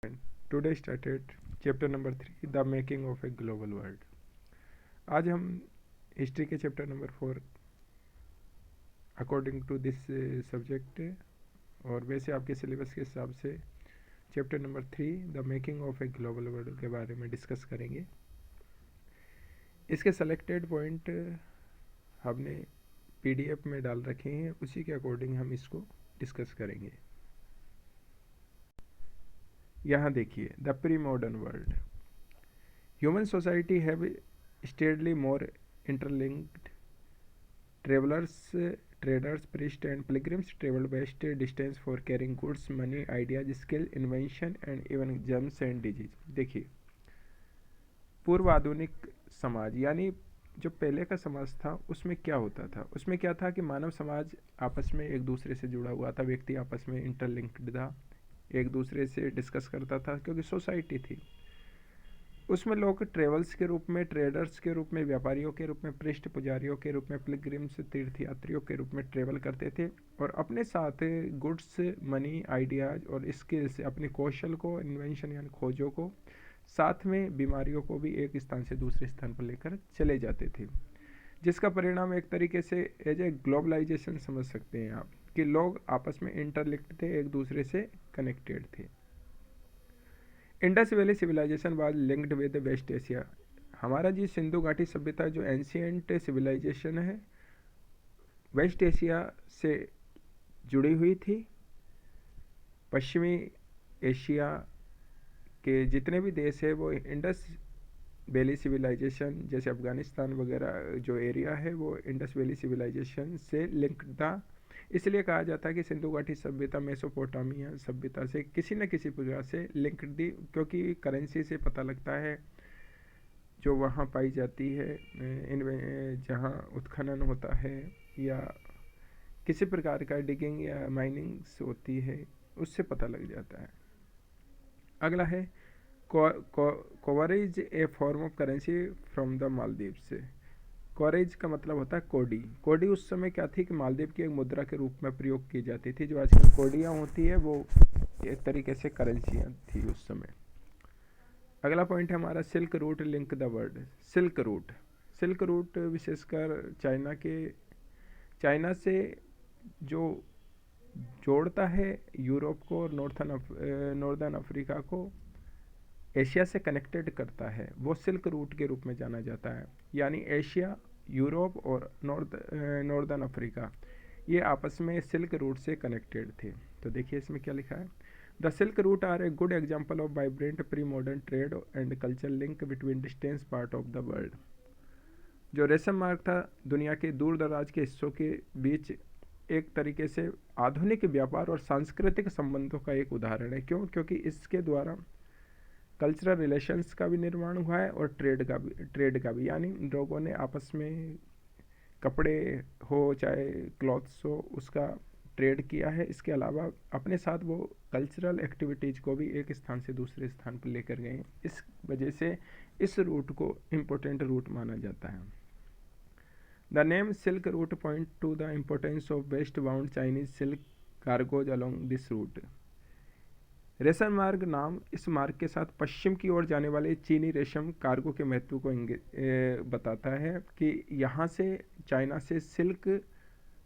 And today started chapter number 3, the making of a global world. आज हम history के chapter number 4 according to this subject और वैसे आपके सिलेबस के हिसाब से chapter number 3 the making of a global world के बारे में डिस्कस करेंगे। इसके सेलेक्टेड पॉइंट हमने पीडीएफ में डाल रखे हैं, उसी के अकॉर्डिंग हम इसको डिस्कस करेंगे। यहाँ देखिए, the pre modern world human society have steadily more interlinked travellers traders, priests and pilgrims traveled vast distance for carrying goods, money, ideas, skill, invention and even germs and disease। देखिए, पूर्व आधुनिक समाज यानी जो पहले का समाज था उसमें क्या होता था, उसमें क्या था कि मानव समाज आपस में एक दूसरे से जुड़ा हुआ था, व्यक्ति आपस में इंटरलिंक्ड था, एक दूसरे से डिस्कस करता था क्योंकि सोसाइटी थी। उसमें लोग ट्रेवल्स के रूप में, ट्रेडर्स के रूप में, व्यापारियों के रूप में, पृष्ठ पुजारियों के रूप में, पिलग्रिम्स तीर्थयात्रियों के रूप में ट्रेवल करते थे और अपने साथ गुड्स, मनी, आइडियाज और स्किल्स, अपने कौशल को, इन्वेंशन यानी खोजों को, साथ में बीमारियों को भी एक स्थान से दूसरे स्थान पर लेकर चले जाते थे, जिसका परिणाम एक तरीके से एज ए ग्लोबलाइजेशन समझ सकते हैं आप, कि लोग आपस में इंटरलिंक्ड थे, एक दूसरे से कनेक्टेड थे। Indus valley civilization was linked with West Asia. हमारा जी सिंधु घाटी सभ्यता जो एंशियंट सिविलाइजेशन है, वेस्ट एशिया से जुड़ी हुई थी। पश्चिमी एशिया के जितने भी देश है वो इंडस वैली सिविलाइजेशन, जैसे अफगानिस्तान वगैरह जो एरिया है वो इंडस वैली सिविलाइजेशन से लिंक्ड था। इसलिए कहा जाता है कि सिंधु घाटी सभ्यता मेसोपोटामिया सभ्यता से किसी न किसी प्रकार से लिंक्ड थी, क्योंकि करेंसी से पता लगता है जो वहाँ पाई जाती है, जहाँ उत्खनन होता है या किसी प्रकार का डिगिंग या माइनिंग्स होती है, उससे पता लग जाता है। अगला है cowries, a form of currency from the Maldives. Cowries का मतलब होता है कोडी। कोडी उस समय क्या थी कि मालदीव की एक मुद्रा के रूप में प्रयोग की जाती थी। जो आजकल कोडियाँ होती है वो एक तरीके से करेंसियाँ थी उस समय। अगला पॉइंट है हमारा silk route link the world. Silk route, silk route विशेषकर चाइना से जो जोड़ता है यूरोप को और नॉर्दर्न अफ्रीका को एशिया से कनेक्टेड करता है, वो सिल्क रूट के रूप में जाना जाता है। यानी एशिया, यूरोप और नॉर्दर्न अफ्रीका ये आपस में सिल्क रूट से कनेक्टेड थे। तो देखिए इसमें क्या लिखा है, the silk route are a good example of vibrant pre modern trade and culture link between distance part of the world. जो रेशम मार्ग था दुनिया के दूर दराज के हिस्सों के बीच एक तरीके से आधुनिक व्यापार और सांस्कृतिक संबंधों का एक उदाहरण है। क्यों? क्योंकि इसके द्वारा कल्चरल रिलेशंस का भी निर्माण हुआ है और ट्रेड का भी, यानी लोगों ने आपस में कपड़े हो चाहे क्लॉथ्स हो उसका ट्रेड किया है। इसके अलावा अपने साथ वो कल्चरल एक्टिविटीज़ को भी एक स्थान से दूसरे स्थान पर लेकर गए। इस वजह से इस रूट को इम्पोर्टेंट रूट माना जाता है। The name silk route point to the importance of west bound Chinese silk cargoes along this route. रेशम मार्ग नाम इस मार्ग के साथ पश्चिम की ओर जाने वाले चीनी रेशम कार्गो के महत्व को बताता है कि यहाँ से चाइना से सिल्क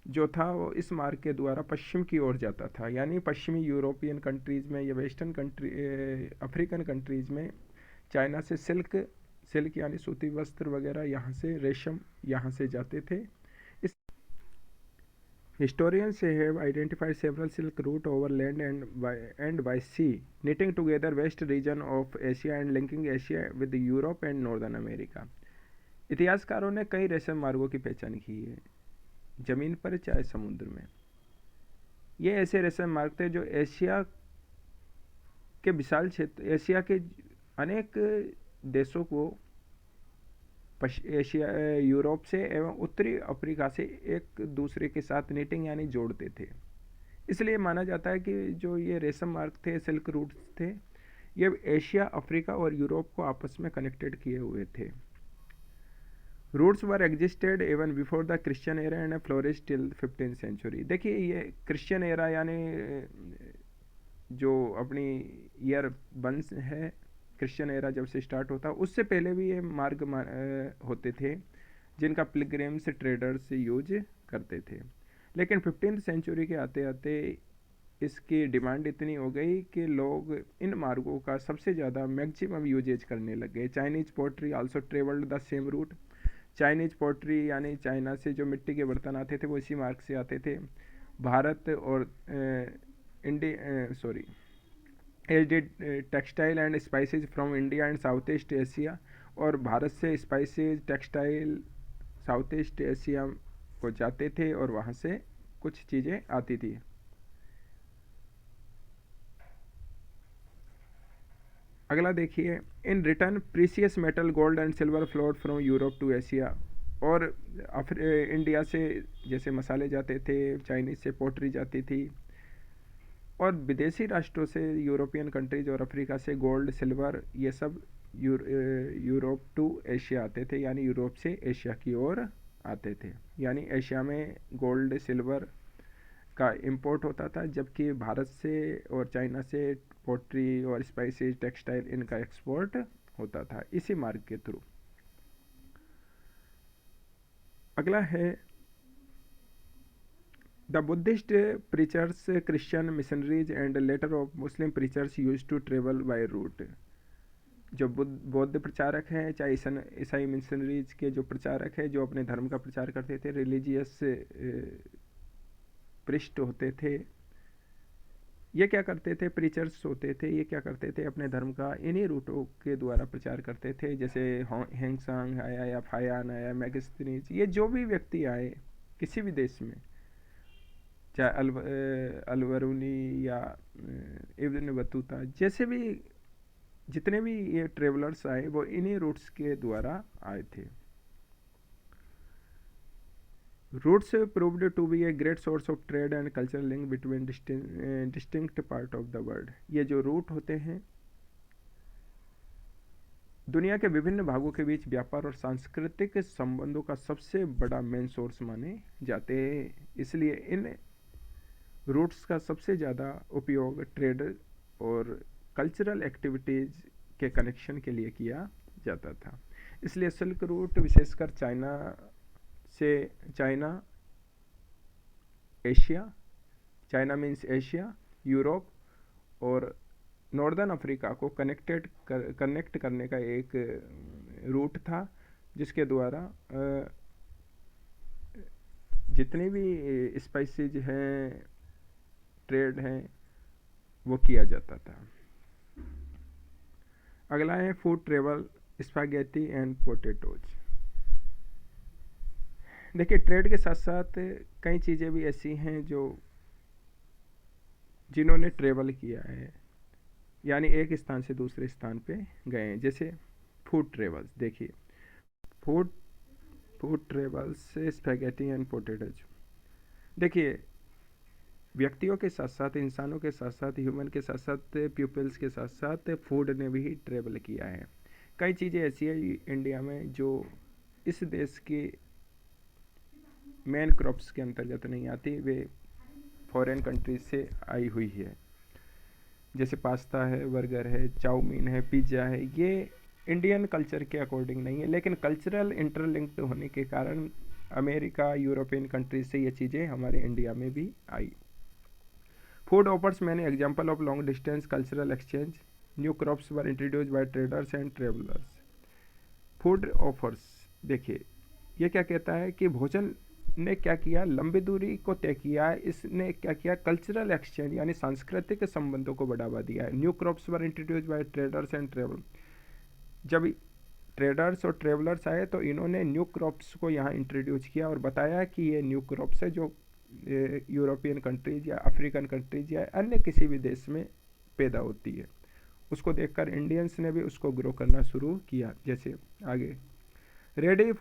जो था वो इस मार्ग के द्वारा पश्चिम की ओर जाता था। यानी पश्चिमी यूरोपियन कंट्रीज़ में या वेस्टर्न अफ्रीकन कंट्रीज़ में चाइना से सिल्क यानी सूती वस्त्र वगैरह, यहाँ से रेशम यहाँ से जाते थे। Historians have identified several silk routes over land and by sea, knitting together west region of Asia and linking Asia with Europe and Northern America। इतिहासकारों ने कई रेशम मार्गों की पहचान की है, जमीन पर चाहे समुद्र में। ये ऐसे रेशम मार्ग थे जो एशिया के विशाल क्षेत्र, एशिया के अनेक देशों को एशिया, यूरोप से एवं उत्तरी अफ्रीका से एक दूसरे के साथ नीटिंग यानी जोड़ते थे। इसलिए माना जाता है कि जो ये रेशम मार्ग थे, सिल्क रूट थे, ये एशिया, अफ्रीका और यूरोप को आपस में कनेक्टेड किए हुए थे। Routes were existed even before the Christian era and flourish till 15th century. देखिए ये क्रिश्चियन एरा यानी जो अपनी ईयर बंस है क्रिश्चियन एरा जब से स्टार्ट होता, उससे पहले भी ये मार्ग होते थे जिनका पिलग्रिम्स ट्रेडर्स यूज करते थे। लेकिन 15th सेंचुरी के आते आते इसकी डिमांड इतनी हो गई कि लोग इन मार्गों का सबसे ज़्यादा मैक्सिमम यूजेज करने लग गए। Chinese pottery also travelled the same route. Chinese pottery यानी चाइना से जो मिट्टी के बर्तन आते थे वो इसी मार्ग से आते थे। भारत और India sorry as did textile and spices from India and South East Asia. और भारत से spices textile South East Asia को जाते थे और वहाँ से कुछ चीज़ें आती थी। अगला देखिए, in return precious metal gold and silver flowed from Europe to Asia. और इंडिया से जैसे मसाले जाते थे, चाइनीज़ से पोट्री जाती थी, और विदेशी राष्ट्रों से यूरोपियन कंट्रीज और अफ्रीका से गोल्ड सिल्वर ये सब यूरोप टू एशिया आते थे, यानी यूरोप से एशिया की ओर आते थे। यानी एशिया में गोल्ड सिल्वर का इंपोर्ट होता था, जबकि भारत से और चाइना से पोट्री और स्पाइसेस टेक्सटाइल इनका एक्सपोर्ट होता था इसी मार्ग के थ्रू। अगला है the Buddhist preachers, Christian missionaries and later of Muslim preachers use to travel by route. जो बौद्ध प्रचारक हैं, चाहे ईसाई मिशनरीज के जो प्रचारक हैं, जो अपने धर्म का प्रचार करते थे, रिलीजियस पृष्ठ होते थे, ये क्या करते थे, प्रीचर्स होते थे, ये क्या करते थे, अपने धर्म का इन्हीं रूटों के द्वारा प्रचार करते थे। जैसे हेंगसांग आया या फायान आया, मैगस्थनीज, ये जो भी व्यक्ति आए किसी भी देश में, चाहे अलवरूनी या इब्न बतूता, जैसे भी जितने भी ये ट्रेवलर्स आए वो इन्हीं रूट्स के द्वारा आए थे। Routes proved to be a great source of trade and cultural link between distinct part of the world। ये जो रूट होते हैं दुनिया के विभिन्न भागों के बीच व्यापार और सांस्कृतिक संबंधों का सबसे बड़ा मेन सोर्स माने जाते हैं। इसलिए इन रूट्स का सबसे ज़्यादा उपयोग ट्रेड और कल्चरल एक्टिविटीज़ के कनेक्शन के लिए किया जाता था। इसलिए सिल्क रूट विशेषकर China Asia, China means Asia, Europe और नॉर्दर्न अफ्रीका को कनेक्ट करने का एक रूट था, जिसके द्वारा जितने भी स्पाइसेज हैं, ट्रेड हैं, वो किया जाता था। अगला है food travel, spaghetti and potatoes. देखिए, ट्रेड के साथ साथ कई चीज़ें भी ऐसी हैं जिन्होंने ट्रेवल किया है, यानी एक स्थान से दूसरे स्थान पे गए हैं। जैसे फूड ट्रेवल्स, देखिए food travels, spaghetti and potatoes. देखिए, व्यक्तियों के साथ साथ, इंसानों के साथ साथ, ह्यूमन के साथ साथ, पीपल्स के साथ साथ फूड ने भी ट्रेवल किया है। कई चीज़ें ऐसी है इंडिया में जो इस देश की मेन क्रॉप्स के अंतर्गत नहीं आती, वे फॉरेन कंट्रीज से आई हुई है। जैसे पास्ता है, बर्गर है, चाउमीन है, पिज़्ज़ा है, ये इंडियन कल्चर के अकॉर्डिंग नहीं है, लेकिन कल्चरल इंटरलिंक्ड होने के कारण अमेरिका, यूरोपियन कंट्रीज से ये चीज़ें हमारे इंडिया में भी आई। Food offers many example of long distance cultural exchange, new crops were introduce by traders and travellers. Food offers, देखिए ये क्या कहता है कि भोजन ने क्या किया, लंबी दूरी को तय किया, इसने क्या किया, कल्चरल एक्सचेंज यानी सांस्कृतिक संबंधों को बढ़ावा दिया है। New crops were introduce by traders and travel, जब ट्रेडर्स और ट्रेवलर्स आए तो इन्होंने न्यू क्रॉप्स को यहाँ इंट्रोड्यूस किया और बताया कि ये न्यू क्रॉप्स है जो यूरोपियन कंट्रीज या अफ्रीकन कंट्रीज या अन्य किसी भी देश में पैदा होती है। उसको देखकर इंडियंस ने भी उसको ग्रो करना शुरू किया। जैसे आगे ready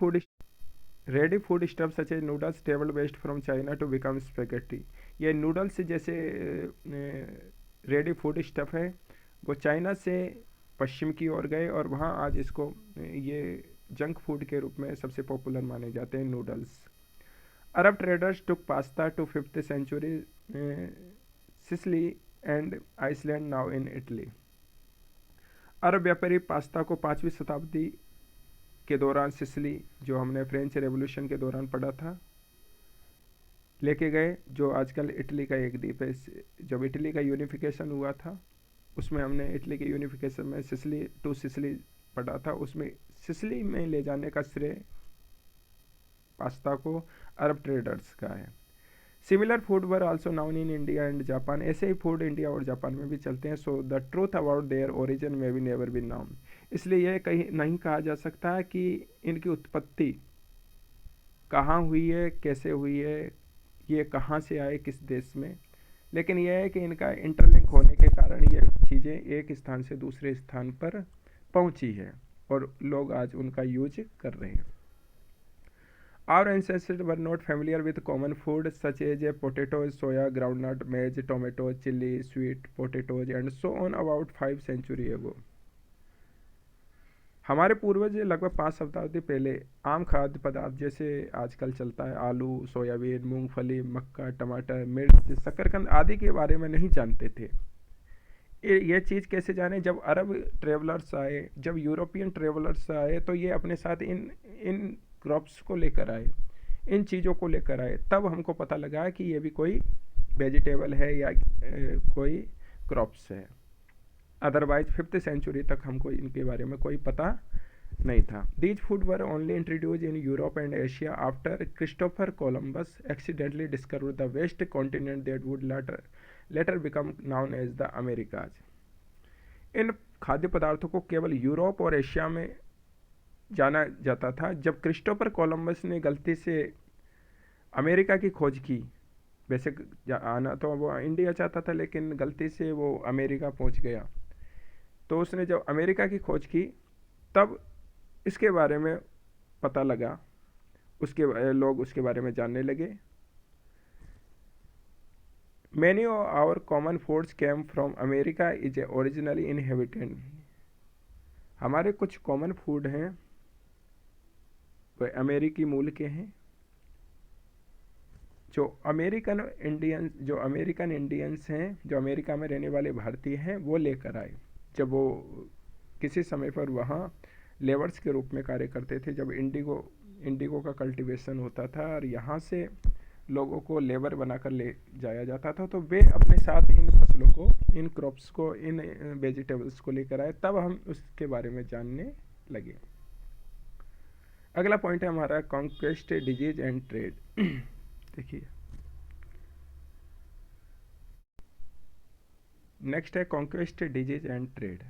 food stuff such as noodles travel west from China to become spaghetti. ये नूडल्स जैसे रेडी फूड स्टफ है, वो चाइना से पश्चिम की ओर गए और वहाँ आज इसको ये जंक फूड के रूप में सबसे पॉपुलर माने जाते हैं noodles. Arab traders took pasta to 5th century Sicily and island now in Italy. अरब व्यापारी पास्ता को 5वीं शताब्दी के दौरान सिसिली, जो हमने फ्रेंच रेवोल्यूशन के दौरान पढ़ा था, लेके गए, जो आजकल इटली का एक द्वीप है। जब इटली का यूनिफिकेशन हुआ था, उसमें हमने इटली के यूनिफिकेशन में सिसिली टू सिसिली पढ़ा था, उसमें सिसिली में ले जाने का श्रेय पास्ता को अरब ट्रेडर्स का है। Similar food were also noun in India and Japan. ऐसे ही फूड इंडिया और जापान में भी चलते हैं। So the truth about their origin may be never be noun. इसलिए यह कहीं नहीं कहा जा सकता है कि इनकी उत्पत्ति कहाँ हुई है, कैसे हुई है, ये कहाँ से आए, किस देश में। लेकिन यह है कि इनका इंटरलिंक होने के कारण ये चीज़ें एक स्थान से दूसरे स्थान पर पहुँची है और लोग आज उनका यूज कर रहे हैं। Our ancestors were not familiar with common food such as potatoes, soya, groundnut, maize, tomatoes, chili, sweet potatoes and so on about 5 centuries ago. हमारे पूर्वज लगभग 5 शताब्दी पहले आम खाद्य पदार्थ जैसे आजकल चलता है आलू, सोयाबीन, मूंगफली, मक्का, टमाटर, मिर्च, शकरकंद आदि के बारे में नहीं जानते थे। ये चीज़ कैसे जाने? जब अरब ट्रेवलर्स आए, जब यूरोपियन ट्रेवलर्स आए, तो ये अपने साथ इन क्रॉप्स को लेकर आए, इन चीज़ों को लेकर आए, तब हमको पता लगा कि ये भी कोई वेजिटेबल है या कोई क्रॉप्स है। अदरवाइज 5th सेंचुरी तक हमको इनके बारे में कोई पता नहीं था। These food were only introduce in Europe and Asia after Christopher Columbus accidentally discovered the vast continent that would later become known as the Americas. इन खाद्य पदार्थों को केवल यूरोप और एशिया में जाना जाता था। जब क्रिस्टोफर कोलंबस ने गलती से अमेरिका की खोज की, वैसे आना तो वो इंडिया चाहता था, लेकिन गलती से वो अमेरिका पहुंच गया, तो उसने जब अमेरिका की खोज की तब इसके बारे में पता लगा, लोग उसके बारे में जानने लगे। Many of our common foods came from America is originally inhabited. हमारे कुछ कॉमन फूड हैं वह अमेरिकी मूल के हैं। जो अमेरिकन इंडियंस हैं, जो अमेरिका में रहने वाले भारतीय हैं, वो लेकर आए। जब वो किसी समय पर वहाँ लेबर्स के रूप में कार्य करते थे, जब इंडिगो का कल्टीवेशन होता था और यहाँ से लोगों को लेबर बनाकर ले जाया जाता था, तो वे अपने साथ इन फसलों को, इन क्रॉप्स को, इन वेजिटेबल्स को लेकर आए, तब हम उसके बारे में जानने लगे। अगला पॉइंट है हमारा कॉन्क्वेस्ट, डिजीज एंड ट्रेड। देखिए, नेक्स्ट है conquest, disease and trade.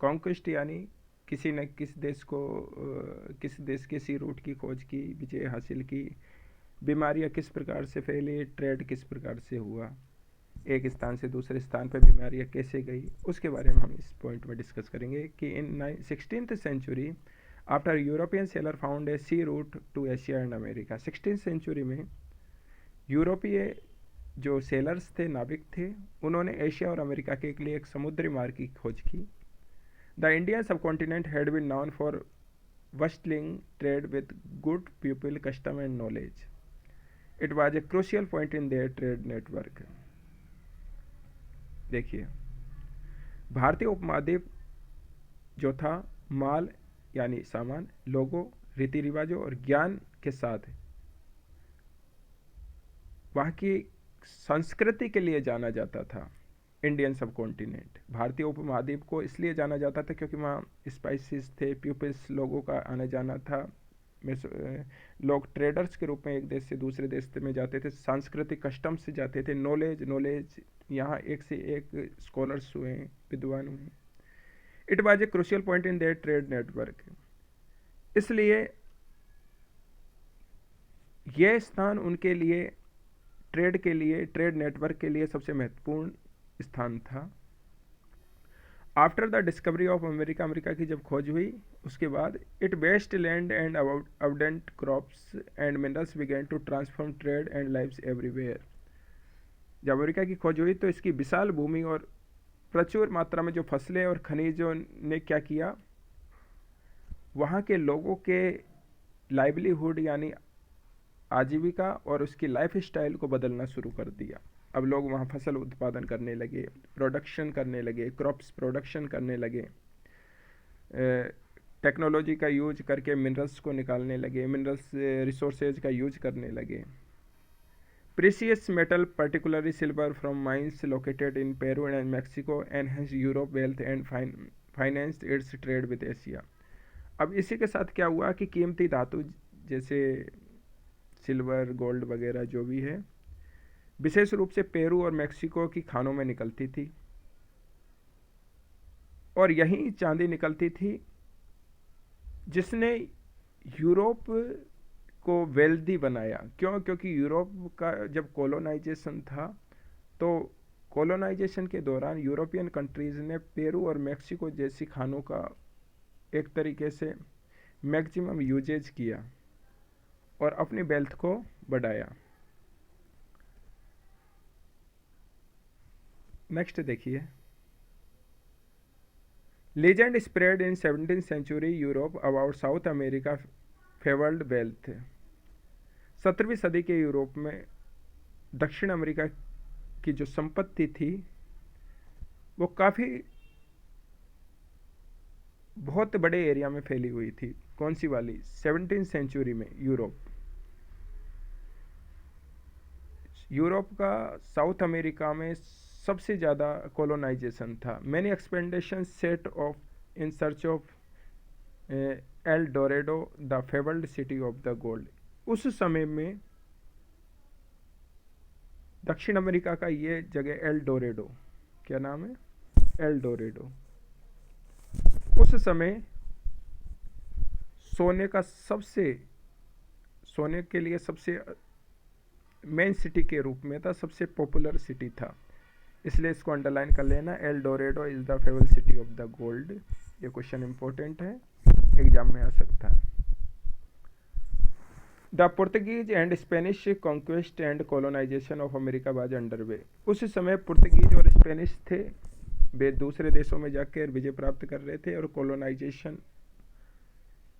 Conquest यानी किसी न किस देश के सी रूट की खोज की, विजय हासिल की, बीमारियां किस प्रकार से फैली, ट्रेड किस प्रकार से हुआ, एक स्थान से दूसरे स्थान पर बीमारियां कैसे गई, उसके बारे में हम इस पॉइंट में डिस्कस करेंगे। कि in 16th century after European sailor found a sea route to Asia and America. 16th century में यूरोपीय जो सेलर्स थे, नाविक थे, उन्होंने एशिया और अमेरिका के लिए एक समुद्री मार्ग की खोज की। The Indian sub continent had been known for bustling trade with good people, custom and knowledge. It was a crucial point in their trade network. देखिए, भारतीय उपमहाद्वीप जो था माल यानी सामान, लोगों, रीति रिवाजों और ज्ञान के साथ वहाँ की संस्कृति के लिए जाना जाता था। इंडियन सब कॉन्टिनेंट, भारतीय उपमहाद्वीप को इसलिए जाना जाता था क्योंकि वहाँ स्पाइसेस थे, पीपल्स, लोगों का आना जाना था। लोग ट्रेडर्स के रूप में एक देश से दूसरे देश में जाते थे, सांस्कृतिक कस्टम से जाते थे, नॉलेज यहाँ एक से एक स्कॉलर्स हुए, विद्वान हुए। It was a crucial point in their trade network. इसलिए यह स्थान उनके लिए ट्रेड नेटवर्क के लिए सबसे महत्वपूर्ण स्थान था। After the discovery of America की जब खोज हुई, उसके बाद its vast land and abundant crops and minerals began to transform trade and lives everywhere. जब अमेरिका की खोज हुई तो इसकी विशाल भूमि और प्रचुर मात्रा में जो फसलें और खनिजों ने क्या किया, वहाँ के लोगों के लाइवलीहुड यानी आजीविका और उसकी लाइफ स्टाइल को बदलना शुरू कर दिया। अब लोग वहाँ फसल उत्पादन करने लगे, प्रोडक्शन करने लगे, क्रॉप्स प्रोडक्शन करने लगे, टेक्नोलॉजी का यूज करके मिनरल्स को निकालने लगे, मिनरल्स रिसोर्सेज का यूज करने लगे। Precious metal particularly silver from mines located in Peru and Mexico enhanced Europe wealth and financed its trade with Asia। अब इसी के साथ क्या हुआ कि कीमती धातु जैसे सिल्वर, गोल्ड वगैरह जो भी है, विशेष रूप से पेरू और मेक्सिको की खानों में निकलती थी, और यही चांदी निकलती थी जिसने यूरोप को वेल्दी बनाया। क्यों? क्योंकि यूरोप का जब कॉलोनाइजेशन था, तो कॉलोनाइजेशन के दौरान यूरोपियन कंट्रीज़ ने पेरू और मेक्सिको जैसी खानों का एक तरीके से मैक्सिमम यूजेज किया और अपनी वेल्थ को बढ़ाया। नेक्स्ट देखिए, legends spread in 17th century Europe about South America fabled wealth. 17वीं सदी के यूरोप में दक्षिण अमेरिका की जो संपत्ति थी वो काफ़ी बहुत बड़े एरिया में फैली हुई थी। कौन सी वाली? 17th सेंचुरी में यूरोप का साउथ अमेरिका में सबसे ज़्यादा कॉलोनाइजेशन था। Many expeditions set off in search of El Dorado the fabled city of the gold. उस समय में दक्षिण अमेरिका का ये जगह एल डोरेडो, क्या नाम है? एल डोरेडो। उस समय सोने के लिए सबसे मेन सिटी के रूप में था, सबसे पॉपुलर सिटी था, इसलिए इसको अंडरलाइन कर लेना। El Dorado is the fabled city of the gold. ये क्वेश्चन इंपॉर्टेंट है, एग्जाम में आ सकता है। The Portuguese and Spanish conquest and colonisation of America was underway. उस समय पुर्तगीज और स्पेनिश थे, वे दूसरे देशों में जाकर विजय प्राप्त कर रहे थे और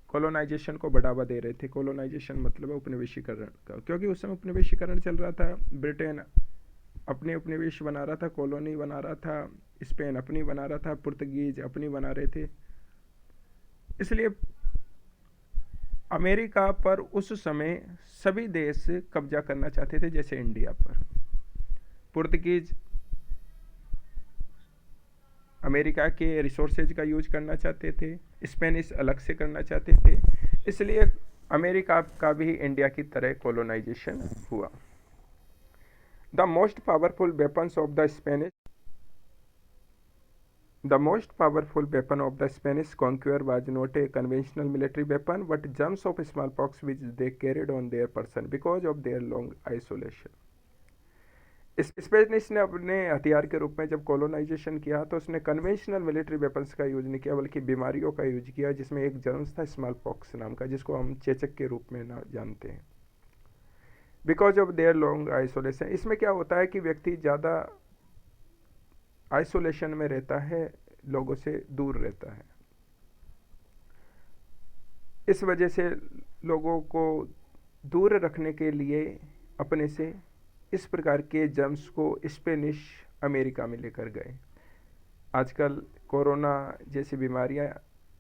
कॉलोनाइजेशन को बढ़ावा दे रहे थे। कॉलोनाइजेशन मतलब है उपनिवेशीकरण का, क्योंकि उस समय उपनिवेशीकरण चल रहा था। ब्रिटेन अपने उपनिवेश बना रहा था, कॉलोनी बना रहा था, स्पेन अपनी बना रहा था, पुर्तगीज अपनी बना रहे थे। इसलिए अमेरिका पर उस समय सभी देश कब्जा करना चाहते थे, जैसे इंडिया पर। पुर्तगीज अमेरिका के रिसोर्सेज का यूज करना चाहते थे, स्पेनिश अलग से करना चाहते थे, इसलिए अमेरिका का भी इंडिया की तरह कॉलोनाइजेशन हुआ। The most powerful weapons of the Spanish The most powerful weapon of the Spanish conqueror was not a conventional military weapon, but germs of smallpox which they carried on their person because of their long isolation. Spanish ने अपने हथियार के रूप में जब colonisation किया तो उसने कन्वेंशनल मिलिट्री वेपन्स का यूज नहीं किया, बल्कि बीमारियों का यूज किया, जिसमें एक जर्म्स था स्मॉल पॉक्स नाम का, जिसको हम चेचक के रूप में ना जानते हैं। Because of their long isolation. इसमें क्या होता है कि व्यक्ति ज़्यादा आइसोलेशन में रहता है, लोगों से दूर रहता है। इस वजह से लोगों को दूर रखने के लिए अपने से इस प्रकार के जर्म्स को स्पेनिश अमेरिका में लेकर गए। आजकल कोरोना जैसी बीमारियां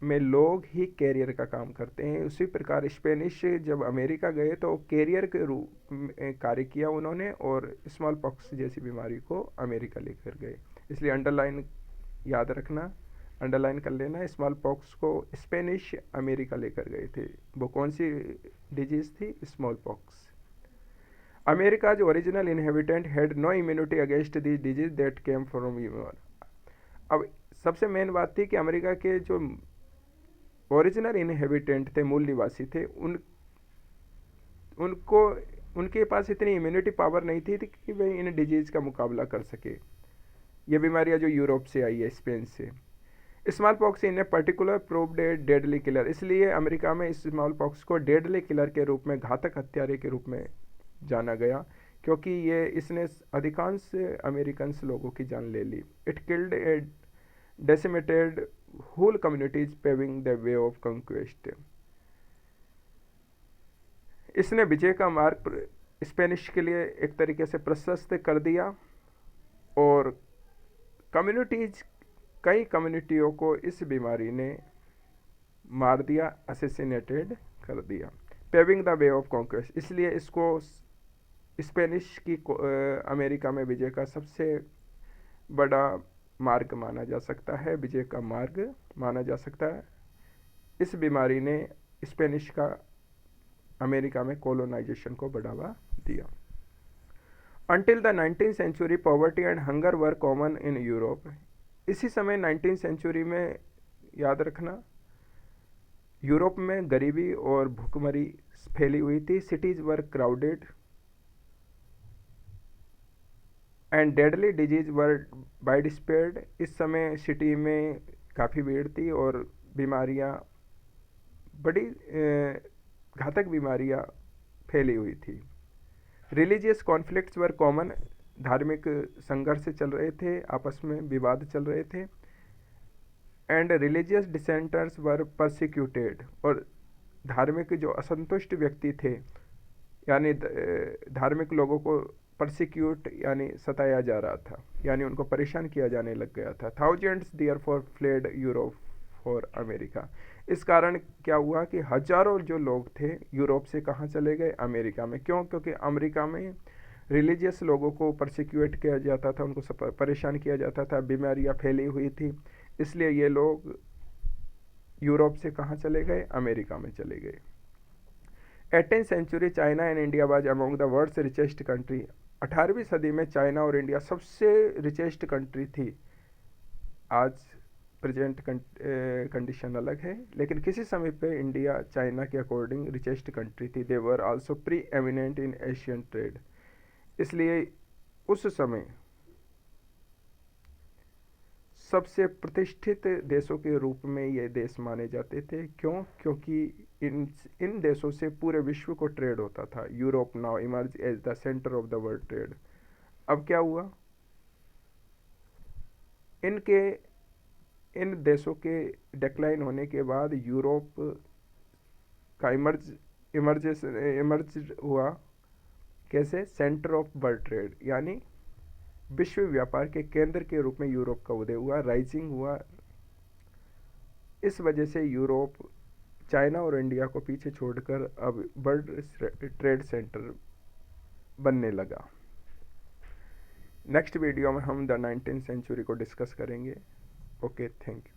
में लोग ही कैरियर का काम करते हैं, उसी प्रकार स्पेनिश जब अमेरिका गए तो कैरियर के रूप में कार्य किया उन्होंने, और स्मॉल पॉक्स जैसी बीमारी को अमेरिका लेकर गए। इसलिए अंडरलाइन याद रखना, अंडरलाइन कर लेना, स्मॉल पॉक्स को स्पेनिश अमेरिका लेकर गए थे। वो कौन सी डिजीज़ थी? Small pox. Americas original inhabitant had no immunity against this disease that came from human. अब सबसे मेन बात थी कि अमेरिका के जो ओरिजिनल इनहेबिटेंट थे, मूल निवासी थे, उनके पास इतनी इम्यूनिटी पावर नहीं थी कि वे इन डिजीज़ का मुकाबला कर सके। ये बीमारियां जो यूरोप से आई है, स्पेन से। Small pox in a particular proved A deadly killer. इसलिए अमेरिका में इस स्मॉल पॉक्स को डेडली किलर के रूप में, घातक हत्यारे के रूप में जाना गया, क्योंकि इसने अधिकांश अमेरिकन लोगों की जान ले ली। It killed a decimated whole communities paving the way of conquest. इसने विजय का मार्ग स्पेनिश के लिए एक तरीके से प्रशस्त कर दिया। और कम्युनिटीज, कई कम्युनिटियों को इस बीमारी ने मार दिया, असैसिनेटेड कर दिया। Paving the way of conquest, इसलिए इसको स्पेनिश की अमेरिका में विजय का सबसे बड़ा मार्ग माना जा सकता है, विजय का मार्ग माना जा सकता है। इस बीमारी ने स्पेनिश का अमेरिका में कोलोनाइजेशन को बढ़ावा दिया। Until the 19th century, poverty and hunger were common in Europe. इसी समय 19th सेंचुरी में, याद रखना, यूरोप में गरीबी और भूखमरी फैली हुई थी। Cities were crowded and deadly disease were wide spread. इस समय सिटी में काफ़ी भीड़ थी और बीमारियां, बड़ी घातक बीमारियां फैली हुई थी। रिलीजियस कॉन्फ्लिक्ट्स वर कॉमन, धार्मिक संघर्ष चल रहे थे, आपस में विवाद चल रहे थे। And religious dissenters were persecuted, और धार्मिक जो असंतुष्ट व्यक्ति थे, यानी धार्मिक लोगों को परसिक्यूट यानी सताया जा रहा था, यानी उनको परेशान किया जाने लग गया था। Thousands therefore fled Europe for America. इस कारण क्या हुआ कि हजारों जो लोग थे यूरोप से कहाँ चले गए, अमेरिका में। क्यों? क्योंकि अमेरिका में रिलीजियस लोगों को परसिक्यूट किया जाता था, उनको परेशान किया जाता था, बीमारियाँ फैली हुई थी, इसलिए ये लोग यूरोप से कहाँ चले गए, अमेरिका में चले गए। 18th century, China and India was among the world's richest country. 18वीं सदी में चाइना और इंडिया सबसे रिचेस्ट कंट्री थी। आज प्रेजेंट कंडीशन अलग है, लेकिन किसी समय पे इंडिया चाइना के अकॉर्डिंग रिचेस्ट कंट्री थी। They were also pre eminent in Asian trade, इसलिए उस समय सबसे प्रतिष्ठित देशों के रूप में ये देश माने जाते थे। क्यों? क्योंकि इन देशों से पूरे विश्व को ट्रेड होता था। Europe now emerge as the centre of the world trade. अब क्या हुआ, इन देशों के डिक्लाइन होने के बाद यूरोप का इमर्ज हुआ। कैसे? सेंटर ऑफ वर्ल्ड ट्रेड, यानी विश्व व्यापार के केंद्र के रूप में यूरोप का उदय हुआ, राइजिंग हुआ। इस वजह से यूरोप चाइना और इंडिया को पीछे छोड़कर अब वर्ल्ड ट्रेड सेंटर बनने लगा। नेक्स्ट वीडियो में हम द 19th सेंचुरी को डिस्कस करेंगे। Okay, thank you.